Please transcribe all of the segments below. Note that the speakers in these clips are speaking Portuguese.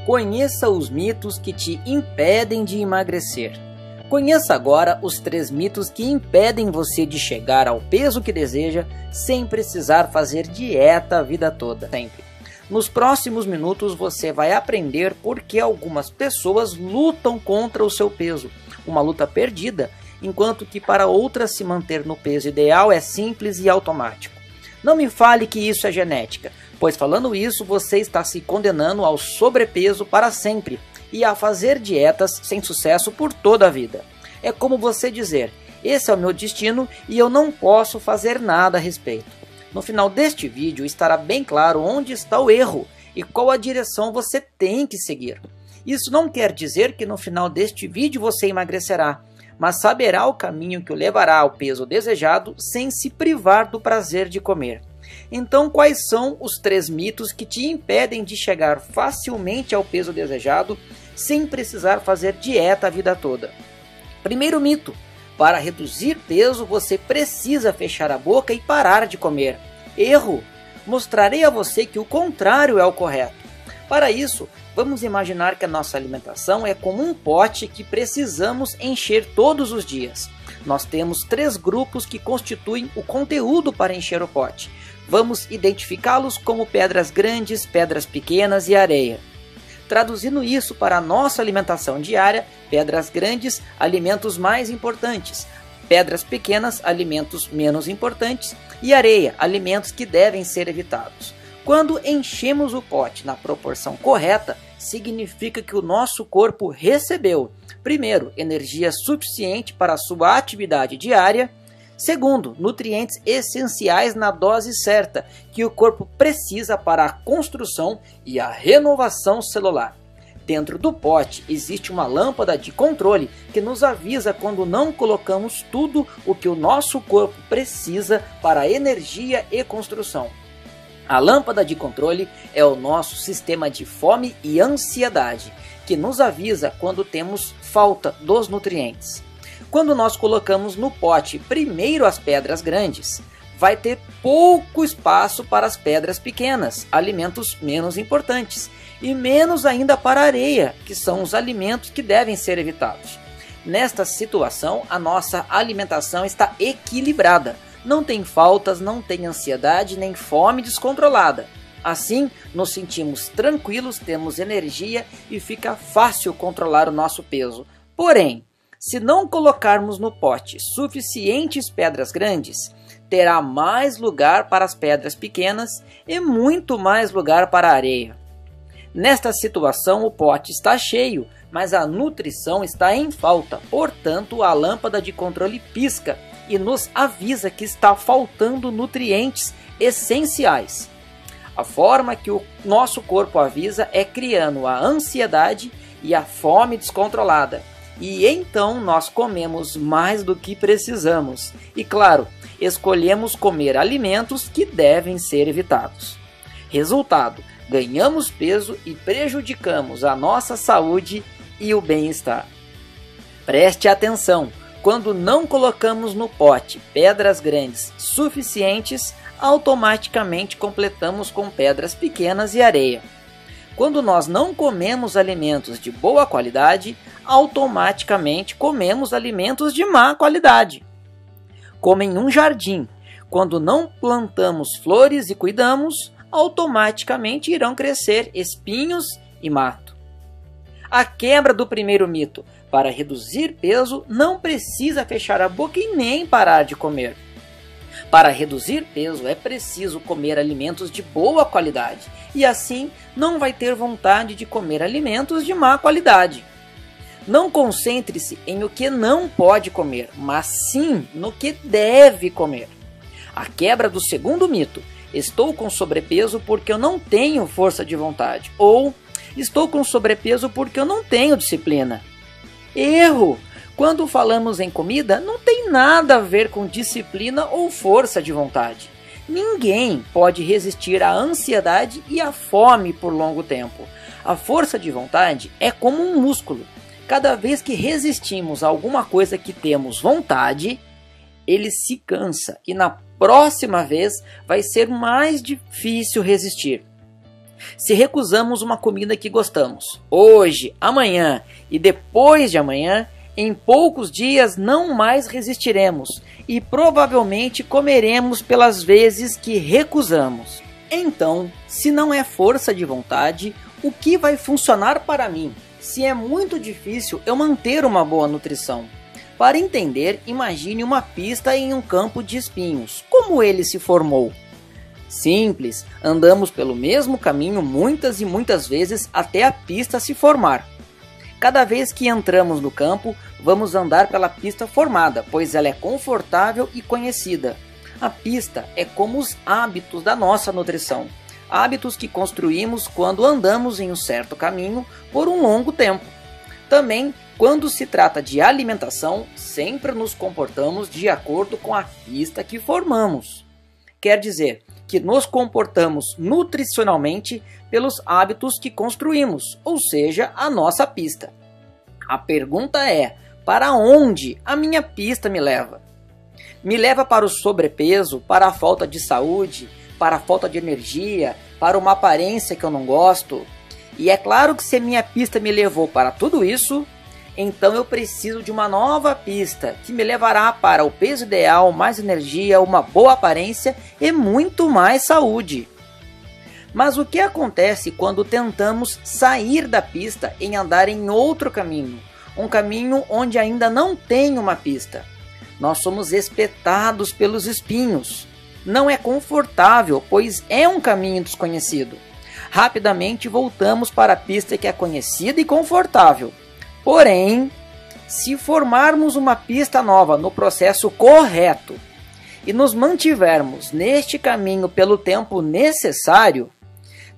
Conheça os mitos que te impedem de emagrecer. Conheça agora os 3 mitos que impedem você de chegar ao peso que deseja sem precisar fazer dieta a vida toda. Sempre. Nos próximos minutos você vai aprender por que algumas pessoas lutam contra o seu peso, uma luta perdida, enquanto que para outras se manter no peso ideal é simples e automático. Não me fale que isso é genética, pois falando isso você está se condenando ao sobrepeso para sempre e a fazer dietas sem sucesso por toda a vida. É como você dizer, esse é o meu destino e eu não posso fazer nada a respeito. No final deste vídeo estará bem claro onde está o erro e qual a direção você tem que seguir. Isso não quer dizer que no final deste vídeo você emagrecerá, mas saberá o caminho que o levará ao peso desejado sem se privar do prazer de comer. Então, quais são os 3 mitos que te impedem de chegar facilmente ao peso desejado sem precisar fazer dieta a vida toda? Primeiro mito: para reduzir peso você precisa fechar a boca e parar de comer. Erro! Mostrarei a você que o contrário é o correto. Para isso, vamos imaginar que a nossa alimentação é como um pote que precisamos encher todos os dias. Nós temos 3 grupos que constituem o conteúdo para encher o pote. Vamos identificá-los como pedras grandes, pedras pequenas e areia. Traduzindo isso para a nossa alimentação diária, pedras grandes, alimentos mais importantes, pedras pequenas, alimentos menos importantes e areia, alimentos que devem ser evitados. Quando enchemos o pote na proporção correta, significa que o nosso corpo recebeu, primeiro, energia suficiente para a sua atividade diária, segundo, nutrientes essenciais na dose certa que o corpo precisa para a construção e a renovação celular. Dentro do pote existe uma lâmpada de controle que nos avisa quando não colocamos tudo o que o nosso corpo precisa para a energia e construção. A lâmpada de controle é o nosso sistema de fome e ansiedade, que nos avisa quando temos falta dos nutrientes. Quando nós colocamos no pote primeiro as pedras grandes, vai ter pouco espaço para as pedras pequenas, alimentos menos importantes, e menos ainda para a areia, que são os alimentos que devem ser evitados. Nesta situação, a nossa alimentação está equilibrada. Não tem faltas, não tem ansiedade, nem fome descontrolada. Assim, nos sentimos tranquilos, temos energia e fica fácil controlar o nosso peso. Porém, se não colocarmos no pote suficientes pedras grandes, terá mais lugar para as pedras pequenas e muito mais lugar para a areia. Nesta situação, o pote está cheio, mas a nutrição está em falta. Portanto, a lâmpada de controle pisca e nos avisa que está faltando nutrientes essenciais. A forma que o nosso corpo avisa é criando a ansiedade e a fome descontrolada. E então nós comemos mais do que precisamos. E claro, escolhemos comer alimentos que devem ser evitados. Resultado: ganhamos peso e prejudicamos a nossa saúde e o bem-estar. Preste atenção! Quando não colocamos no pote pedras grandes suficientes, automaticamente completamos com pedras pequenas e areia. Quando nós não comemos alimentos de boa qualidade, automaticamente comemos alimentos de má qualidade. Como em um jardim, quando não plantamos flores e cuidamos, automaticamente irão crescer espinhos e mato. A quebra do primeiro mito: para reduzir peso não precisa fechar a boca e nem parar de comer. Para reduzir peso é preciso comer alimentos de boa qualidade e assim não vai ter vontade de comer alimentos de má qualidade. Não concentre-se em o que não pode comer, mas sim no que deve comer. A quebra do segundo mito: estou com sobrepeso porque eu não tenho força de vontade, ou estou com sobrepeso porque eu não tenho disciplina. Erro! Quando falamos em comida, não tem nada a ver com disciplina ou força de vontade. Ninguém pode resistir à ansiedade e à fome por longo tempo. A força de vontade é como um músculo. Cada vez que resistimos a alguma coisa que temos vontade, ele se cansa e na próxima vez vai ser mais difícil resistir. Se recusamos uma comida que gostamos, hoje, amanhã e depois de amanhã, em poucos dias não mais resistiremos e provavelmente comeremos pelas vezes que recusamos. Então, se não é força de vontade, o que vai funcionar para mim? Se é muito difícil eu manter uma boa nutrição. Para entender, imagine uma pista em um campo de espinhos. Como ele se formou? Simples, andamos pelo mesmo caminho muitas e muitas vezes até a pista se formar. Cada vez que entramos no campo, vamos andar pela pista formada, pois ela é confortável e conhecida. A pista é como os hábitos da nossa nutrição, hábitos que construímos quando andamos em um certo caminho por um longo tempo. Também, quando se trata de alimentação, sempre nos comportamos de acordo com a pista que formamos. Quer dizer que nos comportamos nutricionalmente pelos hábitos que construímos, ou seja, a nossa pista. A pergunta é: para onde a minha pista me leva? Me leva para o sobrepeso, para a falta de saúde, para a falta de energia, para uma aparência que eu não gosto? E é claro que se a minha pista me levou para tudo isso, então eu preciso de uma nova pista que me levará para o peso ideal, mais energia, uma boa aparência e muito mais saúde. Mas o que acontece quando tentamos sair da pista e andar em outro caminho? Um caminho onde ainda não tem uma pista. Nós somos espetados pelos espinhos. Não é confortável, pois é um caminho desconhecido. Rapidamente voltamos para a pista que é conhecida e confortável. Porém, se formarmos uma pista nova no processo correto e nos mantivermos neste caminho pelo tempo necessário,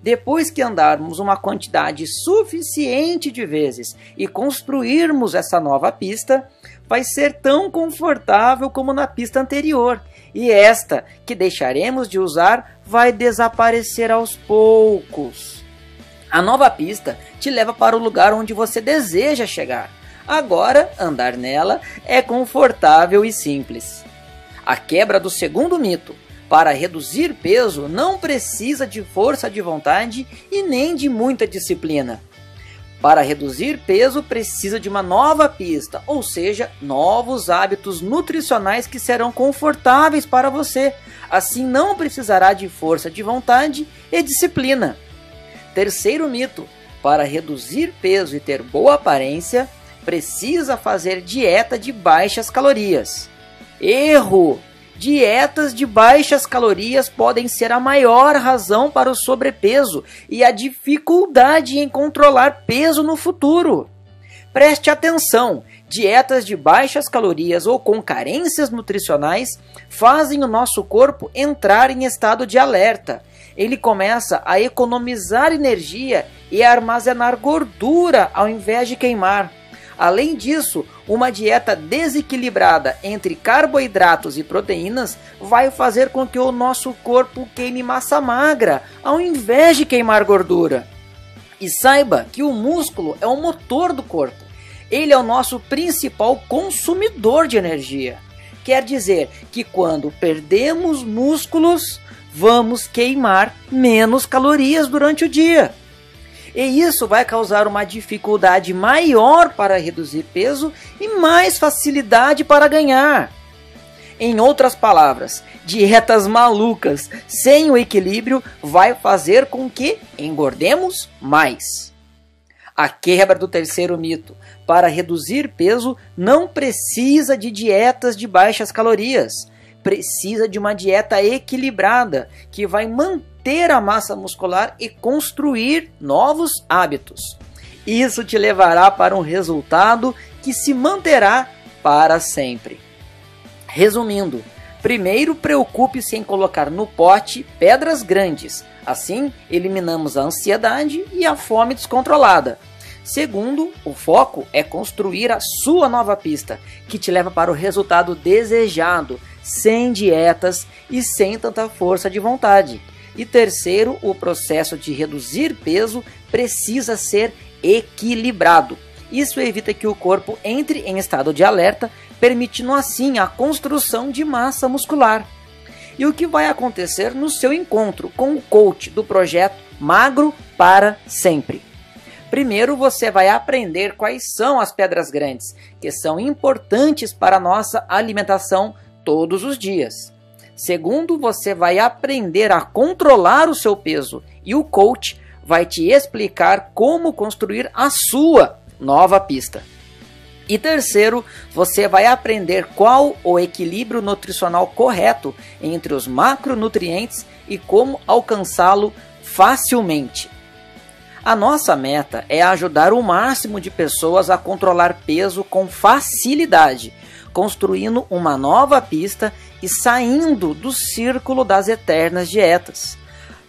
depois que andarmos uma quantidade suficiente de vezes e construirmos essa nova pista, vai ser tão confortável como na pista anterior, e esta que deixaremos de usar vai desaparecer aos poucos. A nova pista te leva para o lugar onde você deseja chegar. Agora, andar nela é confortável e simples. A quebra do segundo mito. Para reduzir peso não precisa de força de vontade e nem de muita disciplina. Para reduzir peso precisa de uma nova pista, ou seja, novos hábitos nutricionais que serão confortáveis para você. Assim não precisará de força de vontade e disciplina. Terceiro mito: para reduzir peso e ter boa aparência, precisa fazer dieta de baixas calorias. Erro! Dietas de baixas calorias podem ser a maior razão para o sobrepeso e a dificuldade em controlar peso no futuro. Preste atenção, dietas de baixas calorias ou com carências nutricionais fazem o nosso corpo entrar em estado de alerta. Ele começa a economizar energia e a armazenar gordura ao invés de queimar. Além disso, uma dieta desequilibrada entre carboidratos e proteínas vai fazer com que o nosso corpo queime massa magra, ao invés de queimar gordura. E saiba que o músculo é o motor do corpo. Ele é o nosso principal consumidor de energia. Quer dizer que quando perdemos músculos, vamos queimar menos calorias durante o dia. E isso vai causar uma dificuldade maior para reduzir peso e mais facilidade para ganhar. Em outras palavras, dietas malucas sem o equilíbrio vai fazer com que engordemos mais. A quebra do terceiro mito. Para reduzir peso não precisa de dietas de baixas calorias. Precisa de uma dieta equilibrada que vai manter a massa muscular e construir novos hábitos. Isso te levará para um resultado que se manterá para sempre. Resumindo, primeiro preocupe-se em colocar no pote pedras grandes. Assim, eliminamos a ansiedade e a fome descontrolada. Segundo, o foco é construir a sua nova pista, que te leva para o resultado desejado, sem dietas e sem tanta força de vontade. E terceiro, o processo de reduzir peso precisa ser equilibrado. Isso evita que o corpo entre em estado de alerta, permitindo assim a construção de massa muscular. E o que vai acontecer no seu encontro com o coach do projeto magro para sempre. Primeiro, você vai aprender quais são as pedras grandes, que são importantes para a nossa alimentação todos os dias. Segundo, você vai aprender a controlar o seu peso e o coach vai te explicar como construir a sua nova pista. E terceiro, você vai aprender qual o equilíbrio nutricional correto entre os macronutrientes e como alcançá-lo facilmente. A nossa meta é ajudar o máximo de pessoas a controlar peso com facilidade, construindo uma nova pista e saindo do círculo das eternas dietas.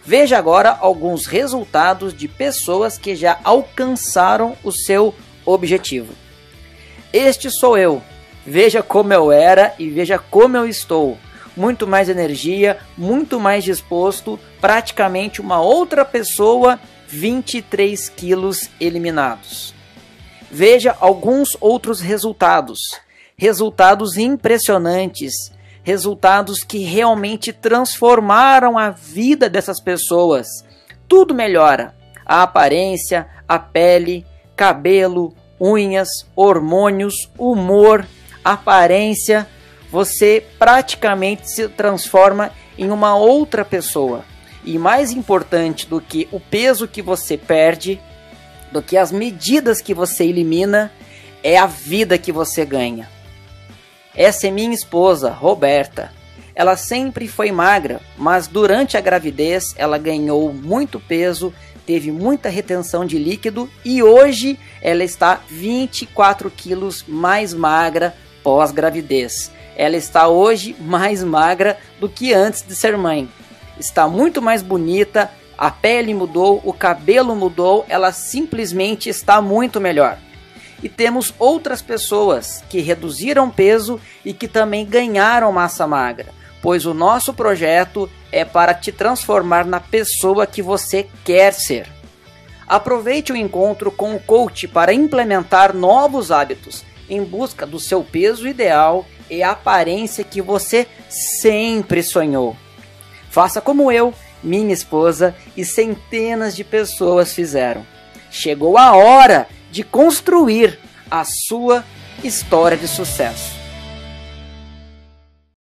Veja agora alguns resultados de pessoas que já alcançaram o seu objetivo. Este sou eu. Veja como eu era e veja como eu estou. Muito mais energia, muito mais disposto, praticamente uma outra pessoa, 23 quilos eliminados. Veja alguns outros resultados. Resultados impressionantes. Resultados que realmente transformaram a vida dessas pessoas. Tudo melhora. A aparência, a pele, cabelo, unhas, hormônios, humor, aparência. Você praticamente se transforma em uma outra pessoa. E mais importante do que o peso que você perde, do que as medidas que você elimina, é a vida que você ganha. Essa é minha esposa, Roberta. Ela sempre foi magra, mas durante a gravidez ela ganhou muito peso, teve muita retenção de líquido e hoje ela está 24 quilos mais magra pós-gravidez. Ela está hoje mais magra do que antes de ser mãe. Está muito mais bonita, a pele mudou, o cabelo mudou, ela simplesmente está muito melhor. E temos outras pessoas que reduziram peso e que também ganharam massa magra, pois o nosso projeto é para te transformar na pessoa que você quer ser. Aproveite o encontro com o coach para implementar novos hábitos em busca do seu peso ideal e a aparência que você sempre sonhou. Faça como eu, minha esposa e centenas de pessoas fizeram. Chegou a hora de construir a sua história de sucesso.